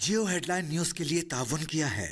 जियो headline news के लिए ताउन किया है।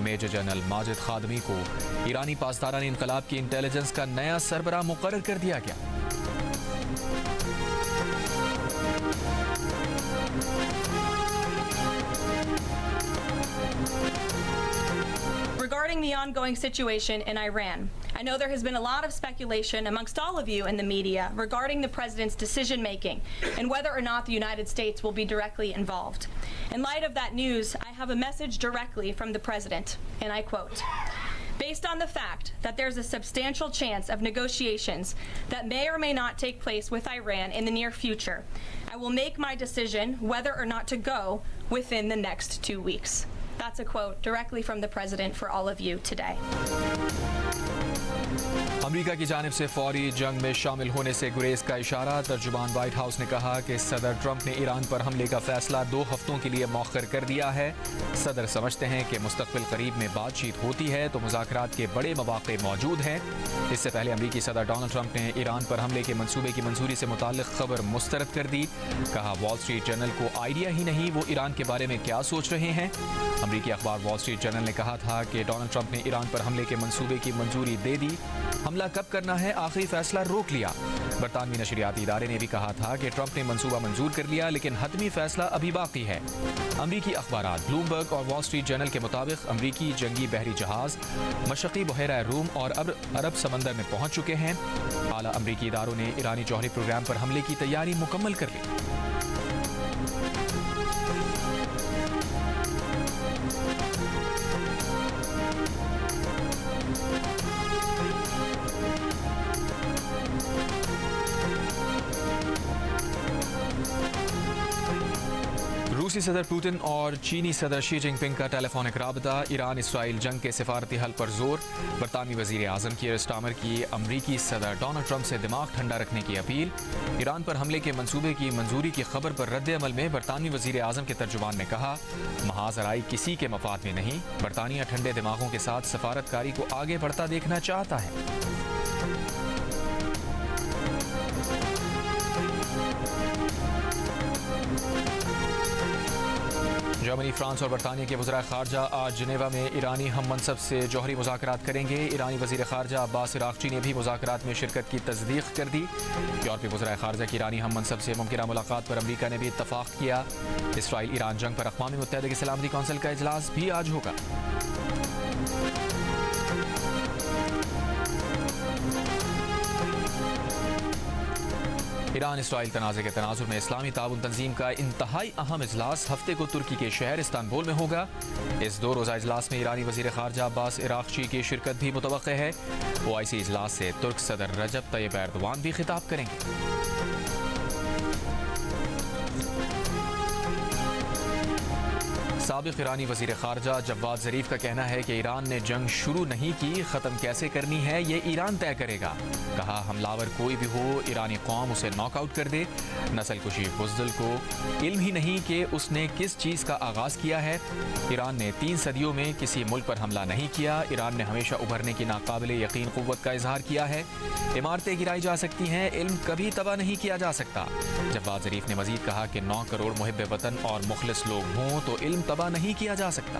मेजर जनरल माजिद खादमी को ईरानी पासदारान इनकलाब की इंटेलिजेंस का नया सरबराह मुकर्रर कर दिया गया। Regarding the ongoing situation in Iran, I know there has been a lot of speculation amongst all of you in the media regarding the president's decision making and whether or not the United States will be directly involved. In light of that news, I have a message directly from the president, and I quote, "Based on the fact that there's a substantial chance of negotiations that may or may not take place with Iran in the near future, I will make my decision whether or not to go within the next 2 weeks." That's a quote directly from the president for all of you today. America की जानिब से फौरी जंग में शामिल होने से गुरेज का इशारा। तर्जुमान व्हाइट हाउस ने कहा कि सदर ट्रंप ने ईरान पर हमले का फैसला 2 हफ्तों के लिए मौखर कर दिया है। सदर समझते हैं कि मुस्तकबिल करीब में बातचीत होती है तो मुज़ाकरात के बड़े मौक़े मौजूद हैं। इससे पहले अमेरिकी सदर डोनाल्ड ट्रंप ने ईरान पर हमले के मंसूबे की मंजूरी से मुताल्लिक़ खबर मुस्तरद कर दी। कहा, वॉल स्ट्रीट जर्नल को आइडिया ही नहीं वो ईरान के बारे में क्या सोच रहे हैं। अमेरिकी अखबार वॉल स्ट्रीट जर्नल ने कहा था कि डोनाल्ड ट्रंप ने ईरान पर हमले के मंसूबे की मंजूरी दे दी, हमला कब करना है आखिरी फैसला रोक लिया। बरतानवी नशरियाती इदारे ने भी कहा था कि ट्रंप ने मंसूबा मंजूर कर लिया लेकिन हतमी फैसला अभी बाकी है। अमरीकी अखबारात ब्लूमबर्ग और वॉल स्ट्रीट जर्नल के मुताबिक अमरीकी जंगी बहरी जहाज मशरक़ी बहरा रूम और अरब समंदर में पहुंच चुके हैं। आला अमरीकी इदारों ने ईरानी जौहरी प्रोग्राम पर हमले की तैयारी मुकम्मल कर ली। रूसी सदर पुतिन और चीनी सदर शी जिनपिंग का टेलीफोनिक राबता। ईरान इसराइल जंग के सिफारती हल पर जोर। बरतानवी वज़ीर आज़म कीर स्टारमर की अमरीकी सदर डोनाल्ड ट्रंप से दिमाग ठंडा रखने की अपील। ईरान पर हमले के मंसूबे की मंजूरी की खबर पर रद्द अमल में बरतानवी वज़ीर आज़म के तर्जुमान ने कहा, महाजराई किसी के मफाद में नहीं, बरतानिया ठंडे दिमागों के साथ सफारतकारी को आगे बढ़ता देखना चाहता है। जर्मनी, फ्रांस और बरतानिया के वज़ीर ख़ारजा आज जिनेवा में ईरानी हम मनसब से जौहरी मुज़ाकरात करेंगे। ईरानी वज़ीर ख़ारजा अब्बास इराक़ची ने भी मुज़ाकरात में शिरकत की तस्दीक़ कर दी। यूरोपीय वज़ीर ख़ारजा की ईरानी हम मनसब से मुमकिन मुलाकात पर अमरीका ने भी इत्तफ़ाक़ किया। इसराइल ईरान जंग पर अक़वाम मुत्तहिदा की सलामती कौंसिल का इजलास भी आज होगा। ईरान इसराइल तनाज़े के तनाजुर में इस्लामी ताउन तंजीम का इंतहाई अहम इजलास हफ्ते को तुर्की के शहर इस्तांबुल में होगा। इस 2 रोज़ा इजलास में ईरानी वज़ीर ख़ारजा अब्बास इराक़ची की शिरकत भी मुतवक्के है। OIC इजलास से तुर्क सदर रजब तय्यिब एर्दोआन भी खिताब करेंगे। साबिक़ ईरानी वज़ीर ख़ारजा जवाद ज़रीफ का कहना है कि ईरान ने जंग शुरू नहीं की, ख़त्म कैसे करनी है ये ईरान तय करेगा। कहा, हमलावर कोई भी हो, ईरानी कौम उसे नॉकआउट कर दे। नस्ल कुशी बुज़दिल को इल्म ही नहीं कि उसने किस चीज़ का आगाज़ किया है। ईरान ने 3 सदियों में किसी मुल्क पर हमला नहीं किया। ईरान ने हमेशा उभरने की नाकाबिले यकीन क़ुव्वत का इजहार किया है। इमारतें गिराई जा सकती हैं, इल्म कभी तबाह नहीं किया जा सकता। जवाद ज़रीफ ने मज़ीद कहा कि 9 करोड़ मुहिब्बे वतन और मुखलिस लोग हों तो इल्म तबाह नहीं किया जा सकता।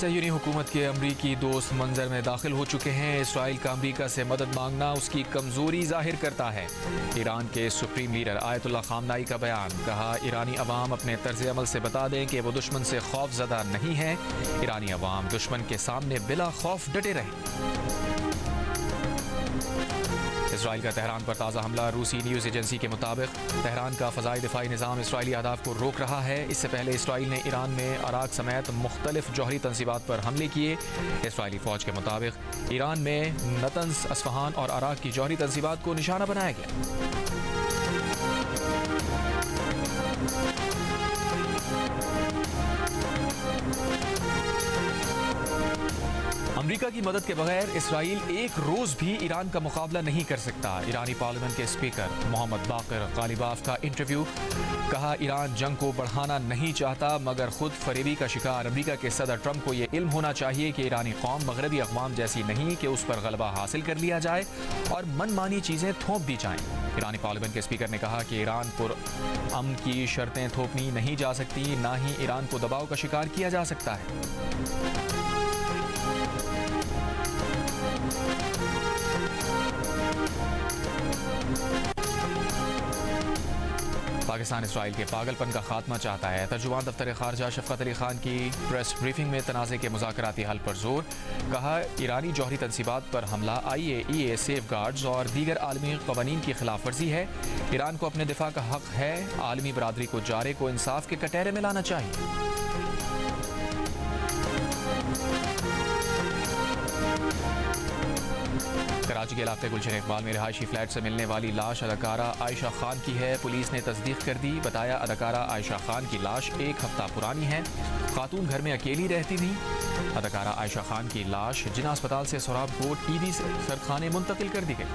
सह्यूनी हुकूमत के अमरीकी दोस्त मंजर में दाखिल हो चुके हैं। इसराइल का अमरीका से मदद मांगना उसकी कमजोरी जाहिर करता है। ईरान के सुप्रीम लीडर आयतुल्लाह खामनाई का बयान, कहा ईरानी अवाम अपने तर्ज अमल से बता दें कि वो दुश्मन से खौफजदा नहीं है। ईरानी अवाम दुश्मन के सामने बिला खौफ डटे रहे। इसराइल का तेहरान पर ताज़ा हमला। रूसी न्यूज़ एजेंसी के मुताबिक तेहरान का फ़ज़ाई दिफाई निज़ाम इसराइली अहदाफ को रोक रहा है। इससे पहले इसराइल ने ईरान में अराक समेत मुख्तलिफ जौहरी तंसीबात पर हमले किए। इसराइली फ़ौज के मुताबिक ईरान में नतंस, अस्फ़हान और अराक की जौहरी तंसीबात को निशाना बनाया गया। अमेरिका की मदद के बगैर इसराइल एक रोज भी ईरान का मुकाबला नहीं कर सकता। ईरानी पार्लियामेंट के स्पीकर मोहम्मद बाकर गालिबाफ का इंटरव्यू, कहा ईरान जंग को बढ़ाना नहीं चाहता मगर खुद फरेबी का शिकार अमेरिका के सदर ट्रंप को यह इल्म होना चाहिए कि ईरानी कौम मगरबी अक़वाम जैसी नहीं कि उस पर गलबा हासिल कर लिया जाए और मनमानी चीज़ें थोप दी जाएं। ईरानी पार्लियामेंट के स्पीकर ने कहा कि ईरान पर अमन की शर्तें थोपनी नहीं जा सकती, ना ही ईरान को दबाव का शिकार किया जा सकता है। पाकिस्तान इसराइल के पागलपन का खात्मा चाहता है। तर्जुमान दफ्तर ख़ारजा शफ़क़त अली खान की प्रेस ब्रीफिंग में तनाज़े के मुज़ाकराती हल पर जोर, कहा ईरानी जौहरी तंसीबात पर हमला IAEA सेफ गार्ड्स और दीगर आलमी क़वानीन की खिलाफ वर्जी है। ईरान को अपने दिफा का हक़ है। आलमी बरादरी को जारे को इंसाफ के कटहरे में लाना चाहिए। कराची के इलाके गुलशन इकबाल में रिहायशी फ्लैट से मिलने वाली लाश अदाकारा आयशा खान की है। पुलिस ने तस्दीक कर दी। बताया अदाकारा आयशा खान की लाश 1 हफ्ता पुरानी है। खातून घर में अकेली रहती थी। अदाकारा आयशा खान की लाश जिना अस्पताल से सोराब को TB सरखाने मुंतकिल कर दी गई।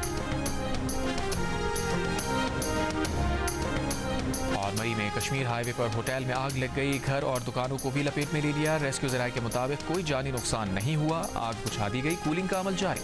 और मई में कश्मीर हाईवे पर होटल में आग लग गई। घर और दुकानों को भी लपेट में ले लिया। रेस्क्यू ज़राए के मुताबिक कोई जानी नुकसान नहीं हुआ। आग बुझा दी गई। कूलिंग का अमल जारी।